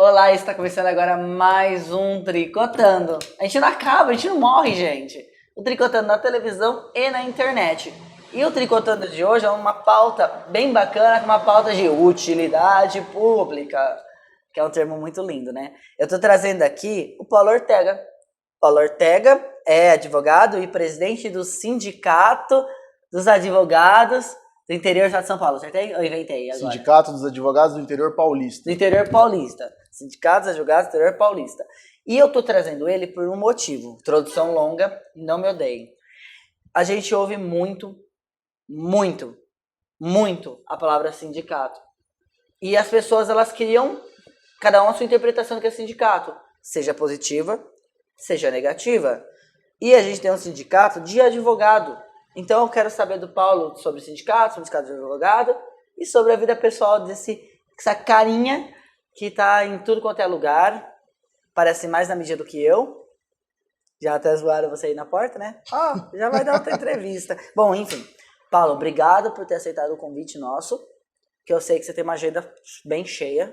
Olá, está começando agora mais um Tricotando. A gente não acaba, a gente não morre, gente. O Tricotando na televisão e na internet. E o Tricotando de hoje é uma pauta bem bacana, uma pauta de utilidade pública, que é um termo muito lindo, né? Eu estou trazendo aqui o Paulo Ortega. Paulo Ortega é advogado e presidente do Sindicato dos Advogados do Interior do Estado de São Paulo. Acertei? Eu inventei agora. Sindicato dos Advogados do Interior Paulista. Do Interior Paulista. Sindicato dos Advogados do Interior Paulista. E eu tô trazendo ele por um motivo. Introdução longa, não me odeiem. A gente ouve muito a palavra sindicato. E as pessoas, elas criam, cada uma a sua interpretação do que é sindicato. Seja positiva, seja negativa. E a gente tem um sindicato de advogado. Então eu quero saber do Paulo sobre sindicato de advogado e sobre a vida pessoal dessa carinha que tá em tudo quanto é lugar, parece mais na mídia do que eu. Já até zoaram você aí na porta, né? Já vai dar outra entrevista. Bom, enfim. Paulo, obrigado por ter aceitado o convite nosso, que eu sei que você tem uma agenda bem cheia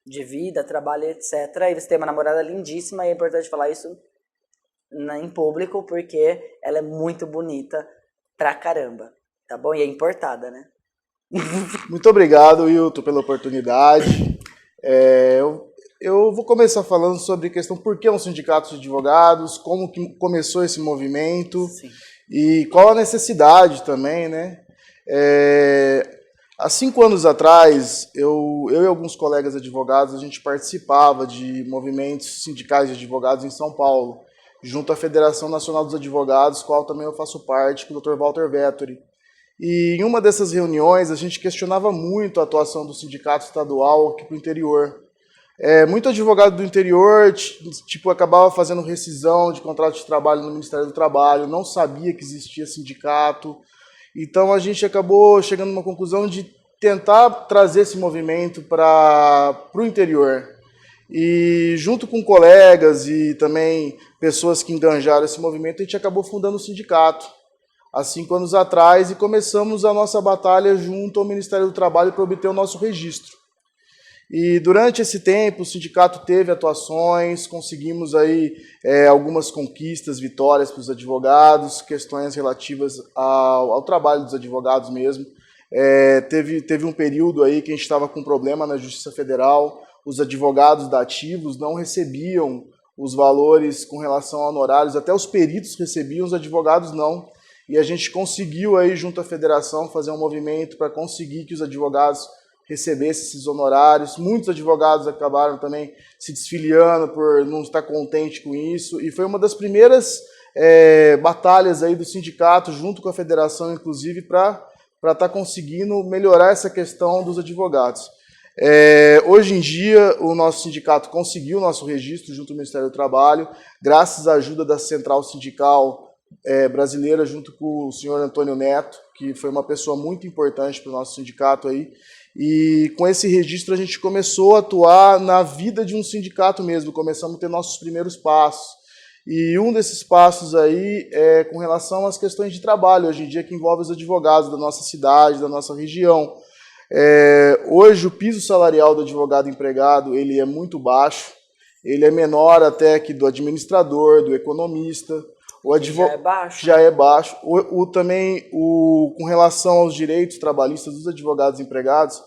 de vida, trabalho, etc. E você tem uma namorada lindíssima e é importante falar isso em público, porque ela é muito bonita pra caramba, tá bom? E é importada, né? Muito obrigado, Wilton, pela oportunidade. Eu vou começar falando sobre a questão por que um sindicato de advogados, como que começou esse movimento. Sim. E qual a necessidade também, né? Há 5 anos atrás, eu e alguns colegas advogados, a gente participava de movimentos sindicais de advogados em São Paulo, junto à Federação Nacional dos Advogados, qual também eu faço parte, com o Dr. Walter Vettori. E em uma dessas reuniões, a gente questionava muito a atuação do sindicato estadual aqui para o interior. Muito advogado do interior acabava fazendo rescisão de contrato de trabalho no Ministério do Trabalho, não sabia que existia sindicato. Então a gente acabou chegando a uma conclusão de tentar trazer esse movimento para o interior. E junto com colegas e também pessoas que enganjaram esse movimento, a gente acabou fundando o sindicato há 5 anos atrás e começamos a nossa batalha junto ao Ministério do Trabalho para obter o nosso registro. E durante esse tempo o sindicato teve atuações, conseguimos aí algumas conquistas, vitórias para os advogados, questões relativas ao trabalho dos advogados mesmo. Teve um período aí que a gente estava com problema na Justiça Federal, os advogados da Ativos não recebiam os valores com relação a honorários, até os peritos recebiam, os advogados não. E a gente conseguiu aí junto à federação fazer um movimento para conseguir que os advogados recebessem esses honorários. Muitos advogados acabaram também se desfiliando por não estar contente com isso. E foi uma das primeiras batalhas aí do sindicato junto com a federação, inclusive, para estar conseguindo melhorar essa questão dos advogados. Hoje em dia, o nosso sindicato conseguiu o nosso registro junto ao Ministério do Trabalho, graças à ajuda da Central Sindical brasileira, junto com o senhor Antônio Neto, que foi uma pessoa muito importante para o nosso sindicato aí. E com esse registro a gente começou a atuar na vida de um sindicato mesmo, começamos a ter nossos primeiros passos. E um desses passos aí é com relação às questões de trabalho, hoje em dia, que envolve os advogados da nossa cidade, da nossa região. Hoje o piso salarial do advogado empregado ele é muito baixo, ele é menor até que do administrador, do economista. Já é baixo. Com relação aos direitos trabalhistas dos advogados empregados,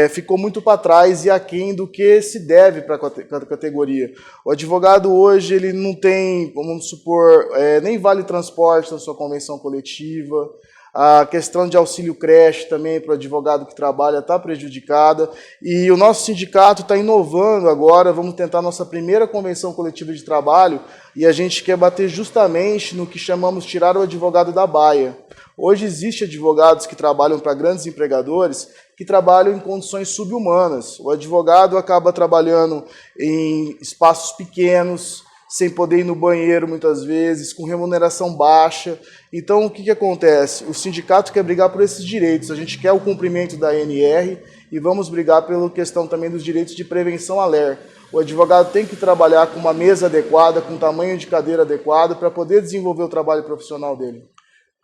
ficou muito para trás e aquém do que se deve para a categoria. O advogado hoje ele não tem, vamos supor, nem vale transporte na sua convenção coletiva. A questão de auxílio creche também para o advogado que trabalha está prejudicada. E o nosso sindicato está inovando agora, vamos tentar nossa primeira convenção coletiva de trabalho e a gente quer bater justamente no que chamamos de tirar o advogado da baia. Hoje existem advogados que trabalham para grandes empregadores que trabalham em condições subhumanas. O advogado acaba trabalhando em espaços pequenos, sem poder ir no banheiro muitas vezes, com remuneração baixa. Então, o que acontece? O sindicato quer brigar por esses direitos, a gente quer o cumprimento da ANR e vamos brigar pela questão também dos direitos de prevenção à LER. O advogado tem que trabalhar com uma mesa adequada, com tamanho de cadeira adequado, para poder desenvolver o trabalho profissional dele.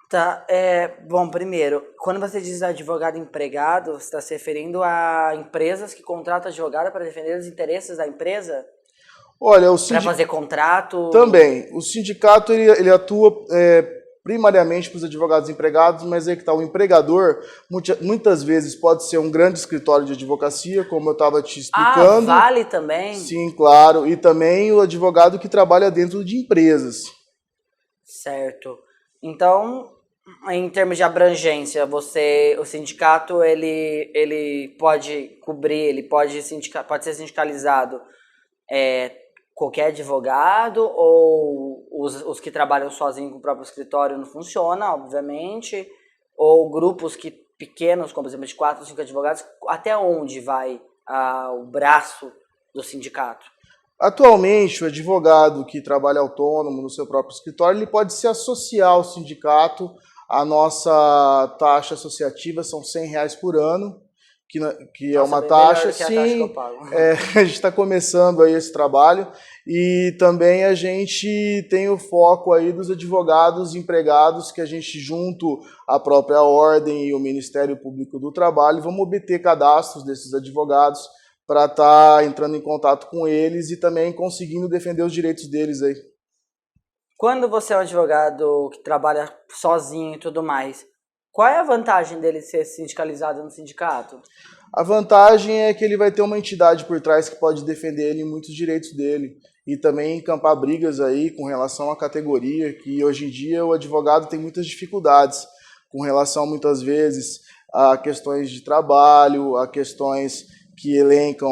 Tá, bom, primeiro, quando você diz advogado empregado, você está se referindo a empresas que contratam advogado para defender os interesses da empresa? Olha, Para fazer contrato? Também. O sindicato ele atua primariamente para os advogados empregados, mas aí que está o empregador, muitas vezes pode ser um grande escritório de advocacia, como eu estava te explicando. Ah, vale também? Sim, claro. E também o advogado que trabalha dentro de empresas. Certo. Então, em termos de abrangência, o sindicato ele pode cobrir, ele pode ser sindicalizado qualquer advogado, ou os que trabalham sozinhos com o próprio escritório não funciona, obviamente, ou grupos pequenos, como por exemplo de 4 ou 5 advogados, até onde vai o braço do sindicato? Atualmente, o advogado que trabalha autônomo no seu próprio escritório, ele pode se associar ao sindicato. A nossa taxa associativa são R$100 por ano, que é uma taxa, sim, a taxa que eu pago. A gente está começando aí esse trabalho, e também a gente tem o foco aí dos advogados empregados, que a gente, junto à própria Ordem e o Ministério Público do Trabalho, vamos obter cadastros desses advogados para estar entrando em contato com eles e também conseguindo defender os direitos deles aí. Quando você é um advogado que trabalha sozinho e tudo mais, qual é a vantagem dele ser sindicalizado no sindicato? A vantagem é que ele vai ter uma entidade por trás que pode defender ele em muitos direitos dele e também encampar brigas aí com relação à categoria, que hoje em dia o advogado tem muitas dificuldades com relação, muitas vezes, a questões de trabalho, a questões que elencam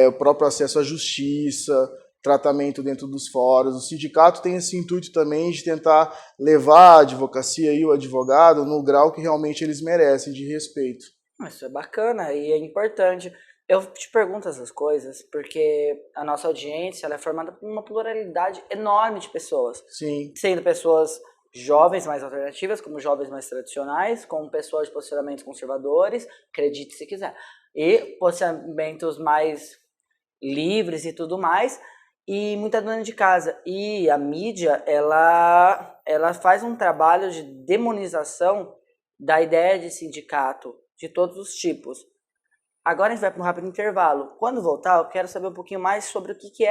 o próprio acesso à justiça, tratamento dentro dos fóruns. O sindicato tem esse intuito também de tentar levar a advocacia e o advogado no grau que realmente eles merecem de respeito. Isso é bacana e é importante. Eu te pergunto essas coisas porque a nossa audiência ela é formada por uma pluralidade enorme de pessoas. Sim. Sendo pessoas jovens mais alternativas, como jovens mais tradicionais, como pessoas de posicionamentos conservadores, acredite se quiser, e posicionamentos mais livres e tudo mais, e muita dona de casa. E a mídia, ela faz um trabalho de demonização da ideia de sindicato, de todos os tipos. Agora a gente vai para um rápido intervalo. Quando voltar, eu quero saber um pouquinho mais sobre o que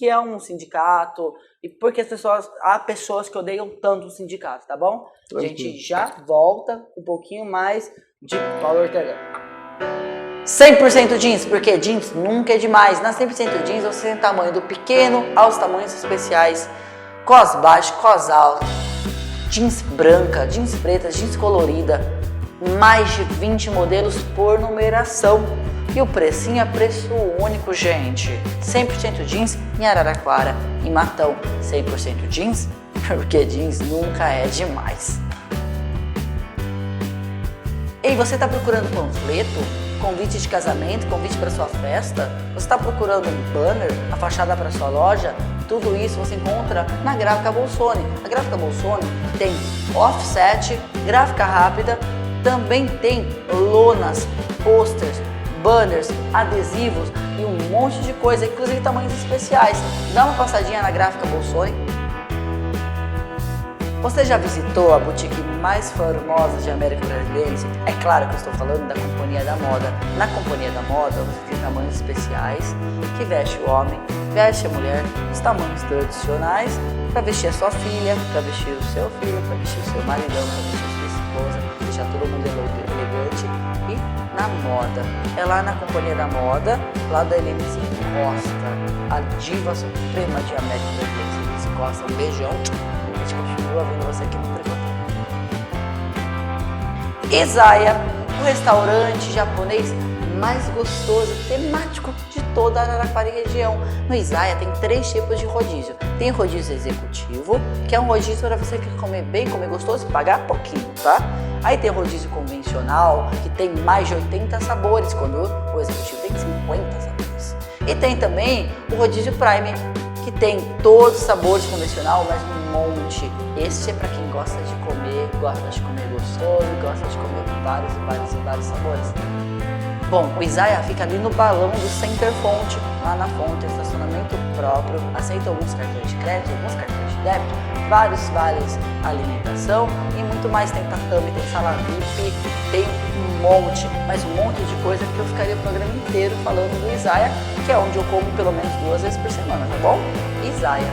é um sindicato e por que há pessoas que odeiam tanto o sindicato, tá bom? A gente já volta um pouquinho mais de Paulo Ortega. 100% jeans, porque jeans nunca é demais. Na 100% jeans você tem tamanho do pequeno aos tamanhos especiais. Cos baixo, cos alto, jeans branca, jeans preta, jeans colorida. Mais de 20 modelos por numeração. E o precinho é preço único, gente. 100% jeans em Araraquara, em Matão. 100% jeans, porque jeans nunca é demais. Ei, você está procurando panfleto? Convite de casamento? Convite para sua festa? Você está procurando um banner? A fachada para sua loja? Tudo isso você encontra na Gráfica Bolsoni. A Gráfica Bolsoni tem offset, gráfica rápida, também tem lonas, posters, banners, adesivos e um monte de coisa, inclusive tamanhos especiais. Dá uma passadinha na Gráfica Bolsoni. Você já visitou a boutique mais famosa de América Brasileira? É claro que eu estou falando da Companhia da Moda. Na Companhia da Moda você tem tamanhos especiais que veste o homem, veste a mulher, os tamanhos tradicionais para vestir a sua filha, para vestir o seu filho, para vestir o seu maridão, para vestir a sua esposa. Deixar todo mundo elegante e na moda. É lá na Companhia da Moda, lá da Helenice Costa, a diva suprema de América Brasileira. Helenice Costa, um beijão. A gente continua vendo você aqui no Tricotão. Izaya, o restaurante japonês mais gostoso, temático de toda a Araraquara e região. No Izaya tem 3 tipos de rodízio. Tem o rodízio executivo, que é um rodízio para você que comer bem, comer gostoso e pagar pouquinho, tá? Aí tem o rodízio convencional, que tem mais de 80 sabores, quando o executivo tem 50 sabores. E tem também o rodízio Prime, que tem todos os sabores convencional, mas um monte. Esse é para quem gosta de comer gostoso, gosta de comer vários sabores. Bom, o Izaya fica ali no balão do Center Fonte, lá na Fonte, estacionamento próprio, aceita alguns cartões de crédito, alguns cartões de débito. vários vales alimentação e muito mais. Tem tatame, tem sala VIP, tem um monte, mas um monte de coisa que eu ficaria o programa inteiro falando do Izaya, que é onde eu como pelo menos 2 vezes por semana, tá bom? Izaya.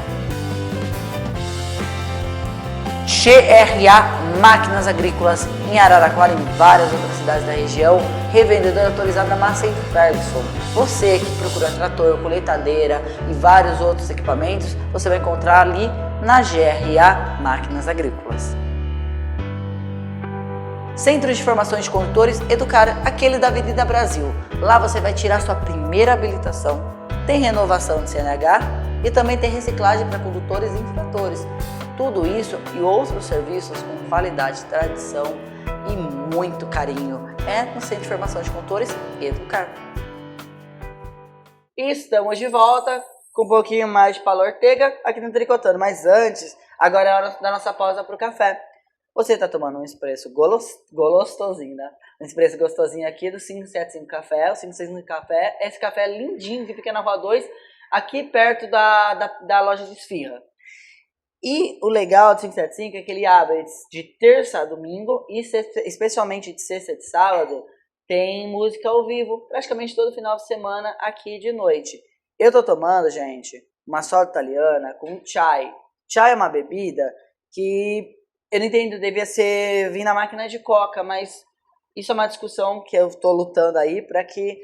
GRA Máquinas Agrícolas em Araraquara e em várias outras cidades da região, revendedora autorizada Massey Ferguson. Você que procura trator, colheitadeira e vários outros equipamentos, você vai encontrar ali na GRA Máquinas Agrícolas. Centro de Formações de Condutores Educar, aquele da Avenida Brasil. Lá você vai tirar sua primeira habilitação. Tem renovação de CNH e também tem reciclagem para condutores e infratores. Tudo isso e outros serviços com qualidade, tradição e muito carinho é no Centro de Formação de Condutores Educar. E estamos de volta com um pouquinho mais de Paulo Ortega aqui no Tricotando. Mas antes, agora é a hora da nossa pausa para o café. Você está tomando um expresso gostosinho, né? Um expresso gostosinho aqui do 575 Café, o 565 Café. Esse café é lindinho, que fica na Rua 2, aqui perto da loja de esfirra. E o legal do 575 é que ele abre de terça a domingo e especialmente de sexta e de sábado tem música ao vivo, praticamente todo final de semana aqui de noite. Eu tô tomando, gente, uma soda italiana com chai. Chai é uma bebida que eu não entendo, devia vir na máquina de coca, mas isso é uma discussão que eu tô lutando aí para que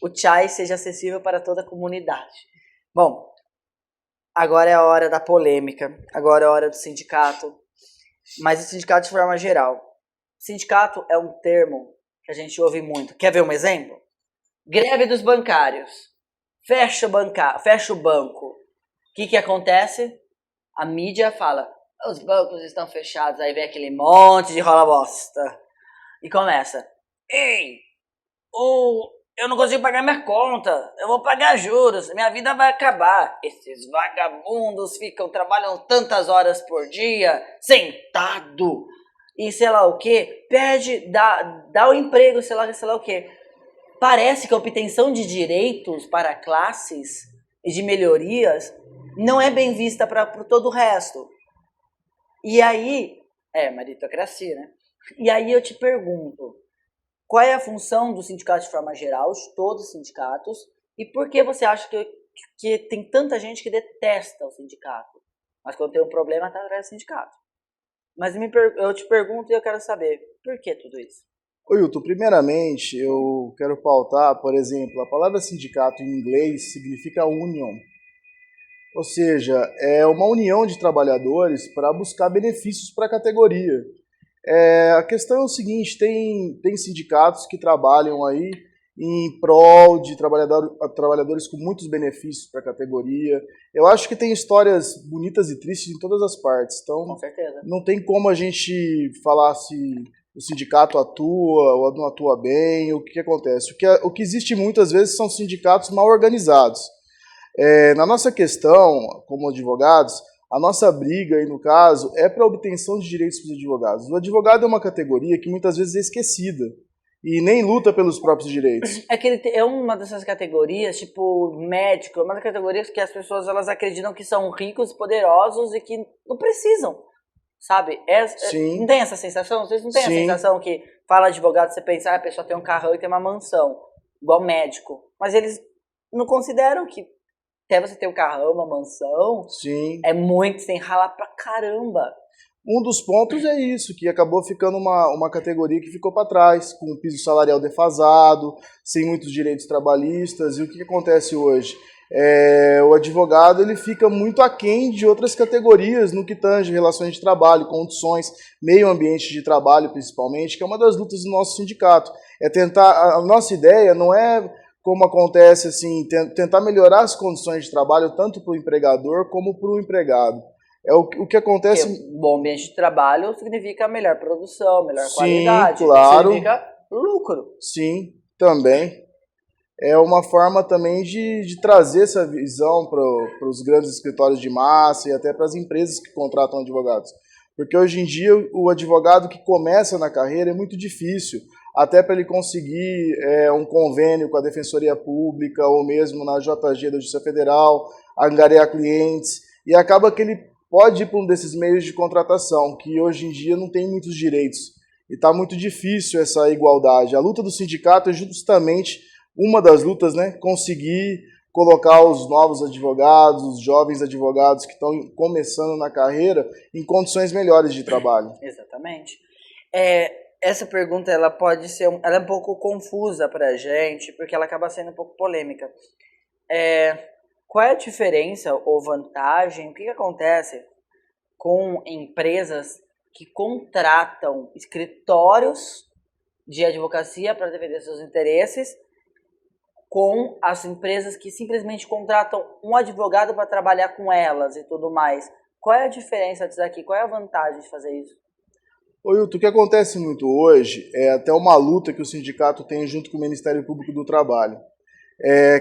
o chai seja acessível para toda a comunidade. Bom, agora é a hora da polêmica, agora é a hora do sindicato, mas o sindicato de forma geral. Sindicato é um termo que a gente ouve muito. Quer ver um exemplo? Greve dos bancários. Fecha o banco. O que acontece? A mídia fala, os bancos estão fechados, aí vem aquele monte de rola bosta. E começa, eu não consigo pagar minha conta, eu vou pagar juros, minha vida vai acabar. Esses vagabundos trabalham tantas horas por dia, sentado, e sei lá o que, dá o emprego, sei lá o que. Parece que a obtenção de direitos para classes e de melhorias não é bem vista para todo o resto. E aí, meritocracia, né? E aí eu te pergunto, qual é a função do sindicato de forma geral, de todos os sindicatos, e por que você acha que tem tanta gente que detesta o sindicato, mas quando tem um problema está atrás do sindicato? Mas eu te pergunto e eu quero saber, por que tudo isso? Ô Hilton, primeiramente eu quero pautar, por exemplo, a palavra sindicato em inglês significa union. Ou seja, é uma união de trabalhadores para buscar benefícios para a categoria. A questão é o seguinte, tem sindicatos que trabalham aí em prol de trabalhadores com muitos benefícios para a categoria. Eu acho que tem histórias bonitas e tristes em todas as partes. Então, com certeza, não tem como a gente falar se o sindicato atua ou não atua bem, o que acontece. O que existe muitas vezes são sindicatos mal organizados. Na nossa questão, como advogados, a nossa briga aí no caso é para a obtenção de direitos para os advogados. O advogado é uma categoria que muitas vezes é esquecida e nem luta pelos próprios direitos. É que ele é uma dessas categorias, tipo médico, é uma das categorias que as pessoas elas acreditam que são ricos, poderosos e que não precisam, sabe? Não tem essa sensação? Vocês não têm a sensação que fala advogado, você pensa, a pessoa tem um carrão e tem uma mansão, igual médico, mas eles não consideram que até você ter um carrão, uma mansão, é muito, sem ralar pra caramba. Um dos pontos é isso, que acabou ficando uma categoria que ficou para trás, com o piso salarial defasado, sem muitos direitos trabalhistas. E o que acontece hoje? O advogado ele fica muito aquém de outras categorias no que tange relações de trabalho, condições, meio ambiente de trabalho principalmente, que é uma das lutas do nosso sindicato. A nossa ideia não é, como acontece assim, tentar melhorar as condições de trabalho tanto para o empregador como para o empregado. O que acontece... Porque bom ambiente de trabalho significa melhor produção, melhor qualidade. Claro. Significa lucro. Sim, também. É uma forma também de trazer essa visão para os grandes escritórios de massa e até para as empresas que contratam advogados. Porque hoje em dia o advogado que começa na carreira é muito difícil, até para ele conseguir um convênio com a Defensoria Pública ou mesmo na JG da Justiça Federal, angariar clientes, e acaba que ele pode ir para um desses meios de contratação, que hoje em dia não tem muitos direitos. E está muito difícil essa igualdade. A luta do sindicato é justamente uma das lutas, né? Conseguir colocar os novos advogados, os jovens advogados que estão começando na carreira em condições melhores de trabalho. Exatamente. Essa pergunta ela pode ser ela é um pouco confusa para a gente, porque ela acaba sendo um pouco polêmica. Qual é a diferença ou vantagem, o que acontece com empresas que contratam escritórios de advocacia para defender seus interesses com as empresas que simplesmente contratam um advogado para trabalhar com elas e tudo mais? Qual é a diferença disso aqui? Qual é a vantagem de fazer isso? Ô Hilton, o que acontece muito hoje é até uma luta que o sindicato tem junto com o Ministério Público do Trabalho.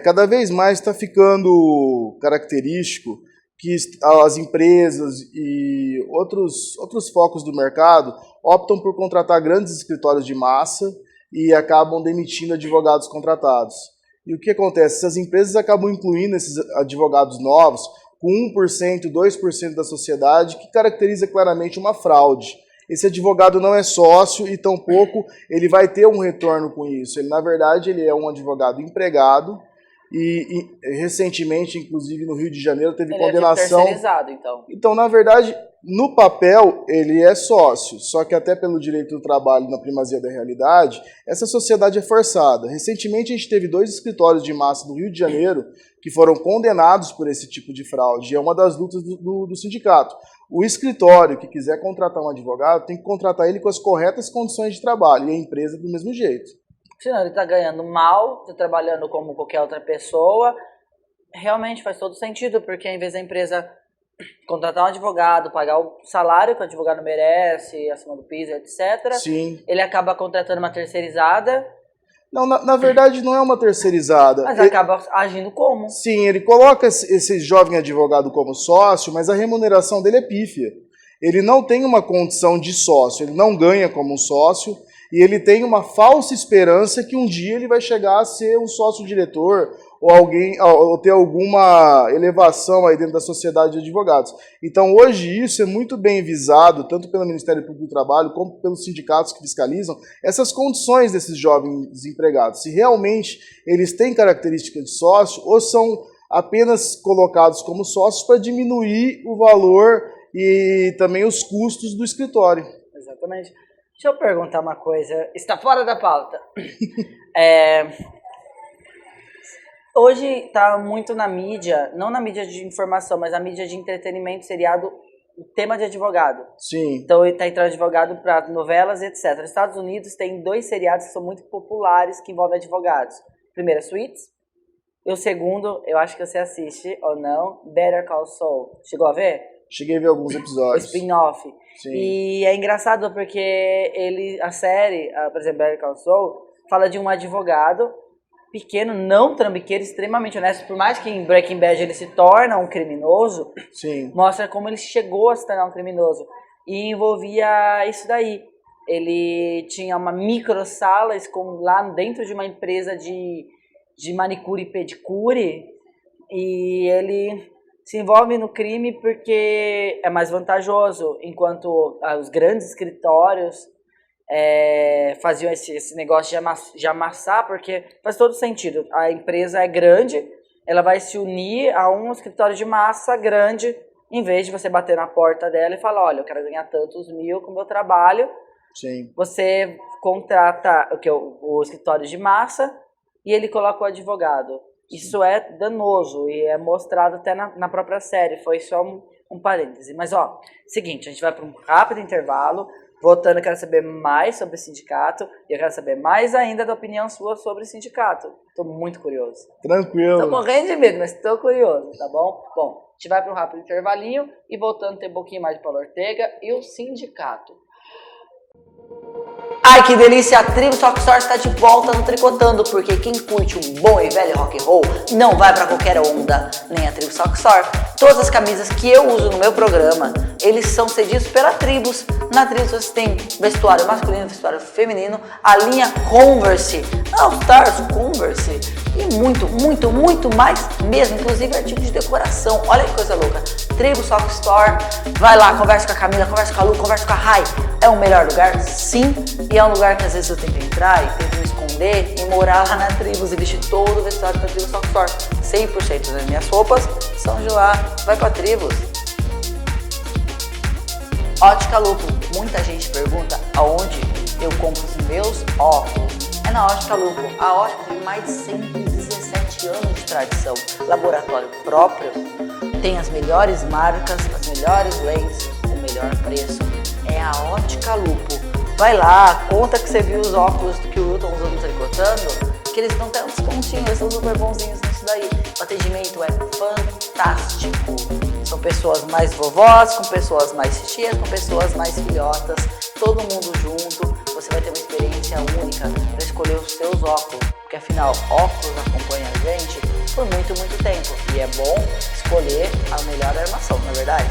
Cada vez mais está ficando característico que as empresas e outros focos do mercado optam por contratar grandes escritórios de massa e acabam demitindo advogados contratados. E o que acontece? Essas empresas acabam incluindo esses advogados novos com 1%, 2% da sociedade, que caracteriza claramente uma fraude. Esse advogado não é sócio e tampouco ele vai ter um retorno com isso. Ele, na verdade, ele é um advogado empregado e recentemente, inclusive no Rio de Janeiro, teve condenação. Ele é terceirizado, então. Então, na verdade, no papel, ele é sócio, só que até pelo direito do trabalho na primazia da realidade, essa sociedade é forçada. Recentemente, a gente teve 2 escritórios de massa do Rio de Janeiro que foram condenados por esse tipo de fraude. É uma das lutas do sindicato. O escritório que quiser contratar um advogado tem que contratar ele com as corretas condições de trabalho e a empresa do mesmo jeito. Senão ele está ganhando mal, está trabalhando como qualquer outra pessoa. Realmente faz todo sentido, porque ao invés da empresa contratar um advogado, pagar o salário que o advogado merece, acima do piso, etc. Sim. Ele acaba contratando uma terceirizada. Não, na verdade não é uma terceirizada. Mas acaba agindo como? Sim, ele coloca esse jovem advogado como sócio, mas a remuneração dele é pífia. Ele não tem uma condição de sócio, ele não ganha como um sócio e ele tem uma falsa esperança que um dia ele vai chegar a ser um sócio-diretor ou ter alguma elevação aí dentro da sociedade de advogados. Então hoje isso é muito bem visado, tanto pelo Ministério Público do Trabalho como pelos sindicatos que fiscalizam essas condições desses jovens empregados. Se realmente eles têm características de sócio ou são apenas colocados como sócios para diminuir o valor e também os custos do escritório. Exatamente. Deixa eu perguntar uma coisa, está fora da pauta. Hoje está muito na mídia, não na mídia de informação, mas na mídia de entretenimento, seriado, o tema de advogado. Sim. Então está entrando advogado para novelas, etc. Nos Estados Unidos tem 2 seriados que são muito populares que envolvem advogados. O primeiro é Suits, e o segundo, eu acho que você assiste ou não, Better Call Saul. Chegou a ver? Cheguei a ver alguns episódios. O spin-off. Sim. E é engraçado porque a série, por exemplo, Better Call Saul, fala de um advogado pequeno, não trambiqueiro, extremamente honesto. Por mais que em Breaking Bad ele se torna um criminoso, Sim. Mostra como ele chegou a se tornar um criminoso. E envolvia isso daí. Ele tinha uma micro sala lá dentro de uma empresa de manicure e pedicure, e ele se envolve no crime porque é mais vantajoso, enquanto os grandes escritórios faziam esse negócio de amassar, porque faz todo sentido. A empresa é grande, ela vai se unir a um escritório de massa grande, em vez de você bater na porta dela e falar, olha, eu quero ganhar tantos mil com o meu trabalho. Sim. Você contrata o escritório de massa e ele coloca o advogado. Isso é danoso e é mostrado até na própria série. Foi só um parêntese. Mas, seguinte, a gente vai para um rápido intervalo. Voltando, eu quero saber mais sobre o sindicato e eu quero saber mais ainda da opinião sua sobre o sindicato. Estou muito curioso. Tranquilo. Estou morrendo de medo, mas estou curioso, tá bom? Bom, a gente vai para um rápido intervalinho e voltando tem um pouquinho mais de Paulo Ortega e o sindicato. Ai, que delícia! A Tribos Rock Store está de volta no Tricotando, porque quem curte um bom e velho rock and roll não vai para qualquer onda, nem a Tribos Rock Store. Todas as camisas que eu uso no meu programa, eles são cedidos pela Tribos. Na Tribos você tem vestuário masculino, vestuário feminino, a linha Converse, All Stars Converse e muito, muito, muito mais mesmo, inclusive artigos de decoração. Olha que coisa louca! Tribo Sock Store, vai lá, conversa com a Camila, conversa com a Lu, conversa com a Rai. É o melhor lugar? Sim. E é um lugar que às vezes eu tento entrar e tento me esconder e morar lá na Tribos e vestir todo o vestuário da Tribo Sock Store. 100% das minhas roupas são de lá. Vai pra Tribos. Ótica Lupo. Muita gente pergunta aonde eu compro os meus óculos. É na Ótica Lupo. A Ótica tem mais de 117 anos de tradição. Laboratório próprio. Tem as melhores marcas, as melhores lentes, o melhor preço. É a Ótica Lupo. Vai lá, conta que você viu os óculos que o Will tá usando tricotando, que eles não têm um descontinho, eles são super bonzinhos nisso daí. O atendimento é fantástico. São pessoas mais vovós, com pessoas mais tias, com pessoas mais filhotas, todo mundo junto. Você vai ter uma experiência única para escolher os seus óculos, porque afinal, óculos acompanha a gente por muito, muito tempo. E é bom escolher a melhor armação, não é verdade?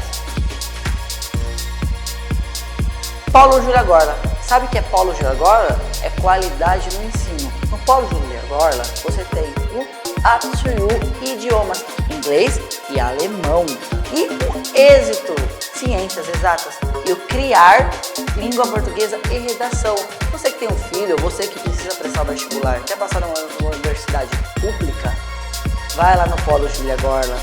Polo Júlia Gorla. Sabe o que é Polo Júlia Gorla? É qualidade no ensino. No Polo Júlia Gorla, você tem o Up to You idiomas, inglês e alemão. E o êxito, ciências exatas. E o criar, língua portuguesa e redação. Você que tem um filho, você que precisa prestar o vestibular, quer passar numa universidade pública, vai lá no Polo Júlia Gorla.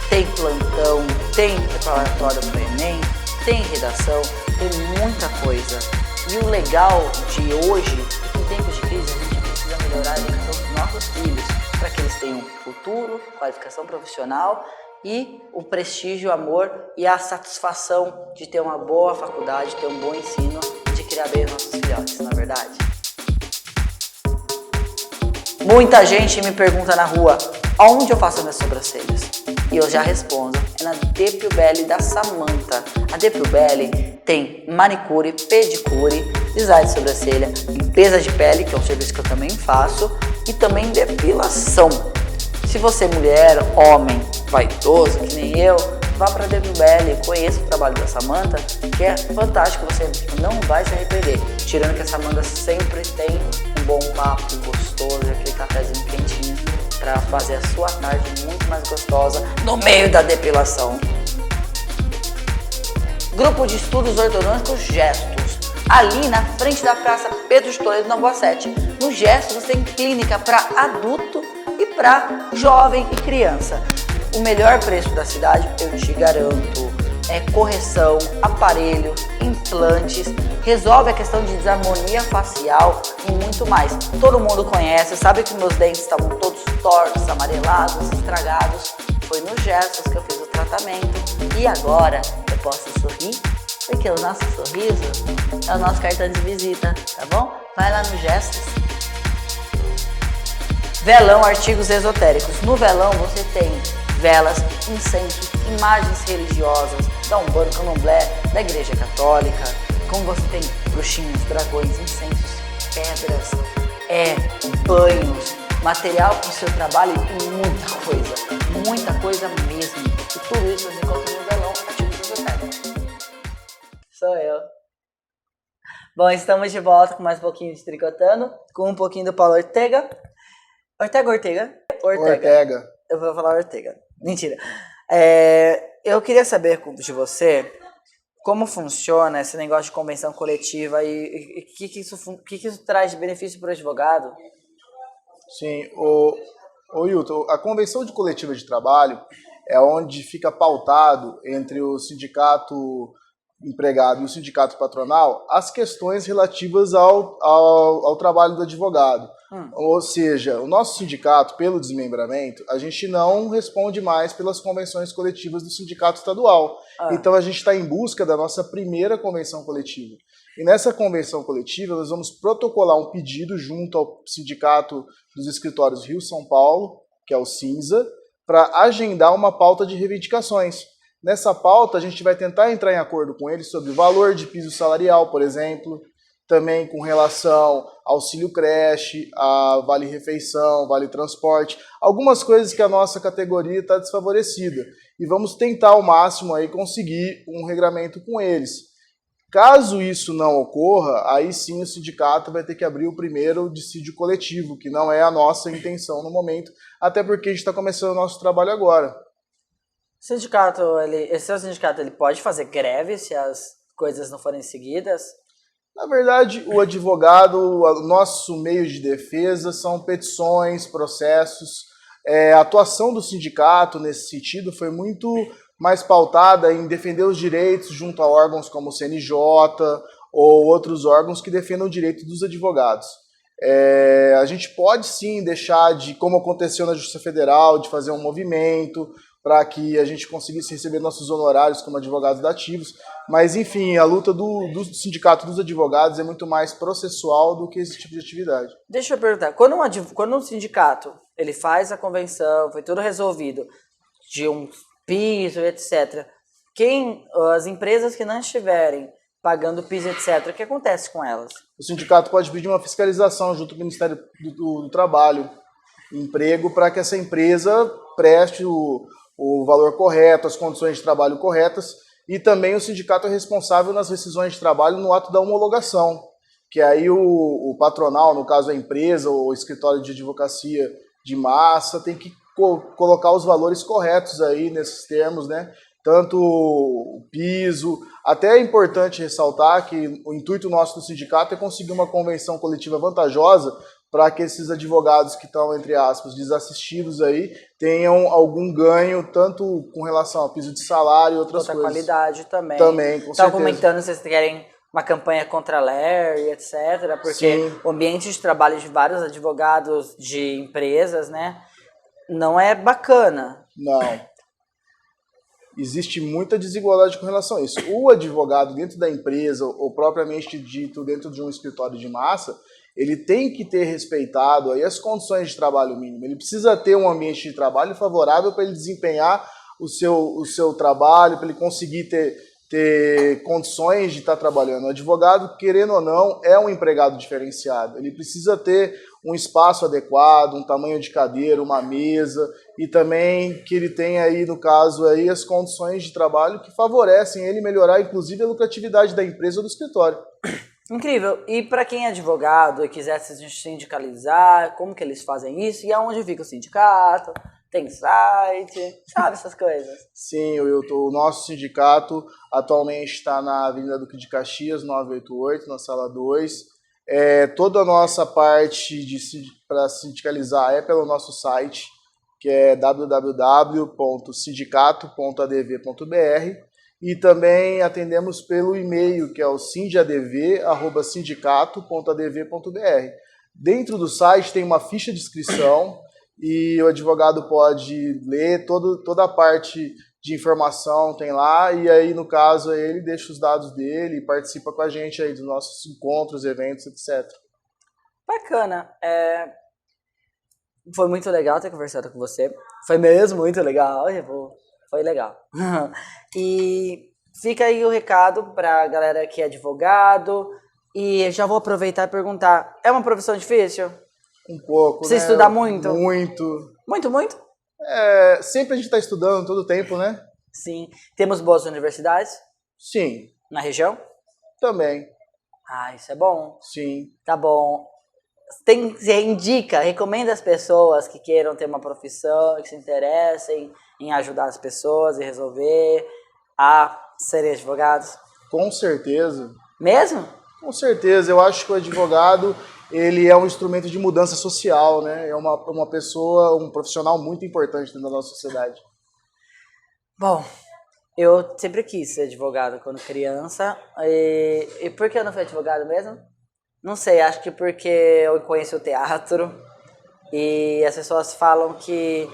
Tem plantão, tem preparatório para o Enem, tem redação, tem muita coisa. E o legal de hoje é que em tempos de crise a gente precisa melhorar a educação dos nossos filhos para que eles tenham futuro, qualificação profissional e o prestígio, o amor e a satisfação de ter uma boa faculdade, ter um bom ensino e de criar bem os nossos filhotes, não é verdade? Muita gente me pergunta na rua, onde eu faço minhas sobrancelhas? E eu já respondo, é na The Più Belli da Samantha. A The Più Belli tem manicure, pedicure, design de sobrancelha, limpeza de pele, que é um serviço que eu também faço, e também depilação. Se você é mulher, homem, vaidoso, que nem eu, vá para a The Più Belli, conheça o trabalho da Samantha, que é fantástico, você não vai se arrepender. Tirando que a Samantha sempre tem um bom papo gostoso, aquele cafezinho quentinho, para fazer a sua tarde muito mais gostosa no meio da depilação. Grupo de Estudos Ortodônticos Gestos, ali na frente da Praça Pedro de Toledo, na Rua 7. No Gestos você tem clínica para adulto e para jovem e criança. O melhor preço da cidade, eu te garanto, é correção, aparelho, implantes, resolve a questão de desarmonia facial e muito mais. Todo mundo conhece, sabe que meus dentes estavam todos tortos, amarelados, estragados. Foi no Gestos que eu fiz o tratamento e agora eu posso sorrir, porque o nosso sorriso é o nosso cartão de visita, tá bom? Vai lá no Gestos. Velão, artigos esotéricos. No velão você tem velas, incensos, imagens religiosas da Umbanda, Candomblé, da Igreja Católica, como você tem bruxinhos, dragões, incensos, pedras, banhos, material para o seu trabalho e muita coisa mesmo. E tudo isso você encontra no velão, artigos esotéricos. Sou eu. Bom, estamos de volta com mais um pouquinho de Tricotando, com um pouquinho do Paulo Ortega. Ortega. Eu vou falar Ortega. Mentira. Eu queria saber de você como funciona esse negócio de convenção coletiva e o que isso traz de benefício para o advogado? Sim, Hilton, a convenção de coletiva de trabalho é onde fica pautado entre o sindicato empregado e o sindicato patronal as questões relativas ao trabalho do advogado. Ou seja, o nosso sindicato, pelo desmembramento, a gente não responde mais pelas convenções coletivas do sindicato estadual. Então a gente está em busca da nossa primeira convenção coletiva. E nessa convenção coletiva nós vamos protocolar um pedido junto ao sindicato dos escritórios Rio-São Paulo, que é o Cinza, para agendar uma pauta de reivindicações. Nessa pauta a gente vai tentar entrar em acordo com eles sobre o valor de piso salarial, por exemplo, também com relação ao auxílio creche, a vale-refeição, vale-transporte, algumas coisas que a nossa categoria está desfavorecida. E vamos tentar ao máximo aí conseguir um regramento com eles. Caso isso não ocorra, aí sim o sindicato vai ter que abrir o primeiro dissídio coletivo, que não é a nossa intenção no momento, até porque a gente está começando o nosso trabalho agora. Esse seu sindicato, ele pode fazer greve se as coisas não forem seguidas? Na verdade, o advogado, o nosso meio de defesa são petições, processos. A atuação do sindicato nesse sentido foi muito mais pautada em defender os direitos junto a órgãos como o CNJ ou outros órgãos que defendam o direito dos advogados. A gente pode sim deixar de, como aconteceu na Justiça Federal, de fazer um movimento para que a gente conseguisse receber nossos honorários como advogados dativos, mas enfim, a luta do sindicato dos advogados é muito mais processual do que esse tipo de atividade. Deixa eu perguntar, quando um sindicato ele faz a convenção, foi tudo resolvido, de um piso, etc., as empresas que não estiverem pagando piso, etc., o que acontece com elas? O sindicato pode pedir uma fiscalização junto ao Ministério do Trabalho, emprego, para que essa empresa preste o valor correto, as condições de trabalho corretas, e também o sindicato é responsável nas rescisões de trabalho no ato da homologação, que aí o patronal, no caso a empresa ou o escritório de advocacia de massa, tem que colocar os valores corretos aí nesses termos, né? Tanto o piso, até é importante ressaltar que o intuito nosso do sindicato é conseguir uma convenção coletiva vantajosa para que esses advogados que estão, entre aspas, desassistidos aí, tenham algum ganho, tanto com relação ao piso de salário e outras coisas. Qualidade também. Também, com certeza. Estava comentando se vocês querem uma campanha contra a Larry, etc., porque Sim. O ambiente de trabalho de vários advogados de empresas, né, não é bacana. Não. Existe muita desigualdade com relação a isso. O advogado dentro da empresa, ou propriamente dito dentro de um escritório de massa, ele tem que ter respeitado aí as condições de trabalho mínimo. Ele precisa ter um ambiente de trabalho favorável para ele desempenhar o seu trabalho, para ele conseguir ter condições de estar trabalhando. O advogado, querendo ou não, é um empregado diferenciado. Ele precisa ter um espaço adequado, um tamanho de cadeira, uma mesa, e também que ele tenha aí, no caso, aí, as condições de trabalho que favorecem ele melhorar, inclusive, a lucratividade da empresa ou do escritório. Incrível. E para quem é advogado e quiser se sindicalizar, como que eles fazem isso? E aonde fica o sindicato? Tem site? Sabe essas coisas? Sim, o nosso sindicato atualmente está na Avenida Duque de Caxias, 988, na sala 2. Toda a nossa parte para sindicalizar é pelo nosso site, que é www.sindicato.adv.br. E também atendemos pelo e-mail, que é o sindiadv@sindicato.adv.br. Dentro do site tem uma ficha de inscrição e o advogado pode ler toda a parte de informação, tem lá, e aí, no caso, ele deixa os dados dele e participa com a gente aí dos nossos encontros, eventos, etc. Bacana. Foi muito legal ter conversado com você. Foi mesmo muito legal. Foi legal. E fica aí o recado pra galera que é advogado. E já vou aproveitar e perguntar, é uma profissão difícil? Um pouco, Precisa né? estudar muito? Muito. Muito, muito? Sempre a gente está estudando todo o tempo, né? Sim. Temos boas universidades Sim, na região? também. Ah, isso é bom. Sim. Tá bom. Você recomenda as pessoas que queiram ter uma profissão, que se interessem em ajudar as pessoas e resolver a serem advogados? Com certeza. Mesmo? Com certeza. Eu acho que o advogado, ele é um instrumento de mudança social, né? É uma pessoa, um profissional muito importante dentro da nossa sociedade. Bom, eu sempre quis ser advogado quando criança. E por que eu não fui advogado mesmo? Não sei, acho que porque eu conheço o teatro e as pessoas falam que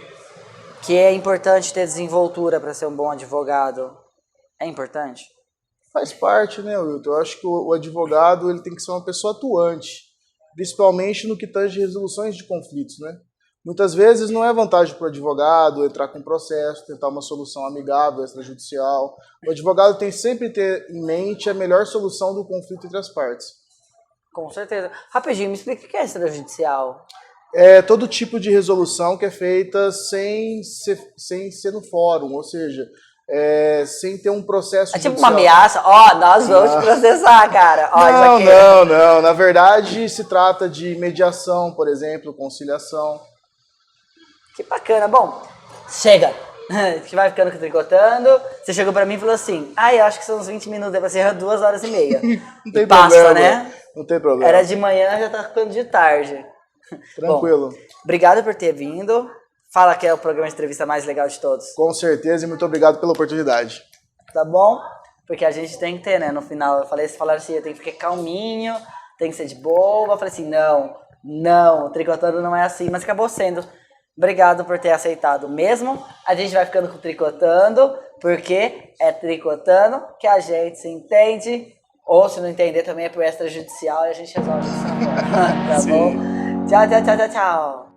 é importante ter desenvoltura para ser um bom advogado. É importante? Faz parte, né, Wilton? Eu acho que o advogado, ele tem que ser uma pessoa atuante, principalmente no que tange resoluções de conflitos, né? Muitas vezes não é vantagem para o advogado entrar com um processo, tentar uma solução amigável, extrajudicial. O advogado tem sempre que ter em mente a melhor solução do conflito entre as partes. Com certeza. Rapidinho, me explica o que é extrajudicial. É todo tipo de resolução que é feita sem ser no fórum, ou seja, sem ter um processo É tipo judicial. uma ameaça? Nós vamos te processar, cara. Não. Na verdade, se trata de mediação, por exemplo, conciliação. Que bacana. Bom, chega. A gente vai ficando tricotando. Você chegou pra mim e falou assim, eu acho que são uns 20 minutos, vai ser 2h30. Não tem passa, problema, né? Não tem problema. Era de manhã, já tá ficando de tarde. Tranquilo. Bom, obrigado por ter vindo. Fala que é o programa de entrevista mais legal de todos. Com certeza e muito obrigado pela oportunidade. Tá bom? Porque a gente tem que ter, né? No final, falaram assim, eu tenho que ficar calminho, tem que ser de boa. Eu falei assim, não, tricotando não é assim, mas acabou sendo. Obrigado por ter aceitado mesmo. A gente vai ficando com tricotando, porque é tricotando que a gente se entende. Ou se não entender também é pro extrajudicial e a gente resolve isso agora. Tá bom? Tchau.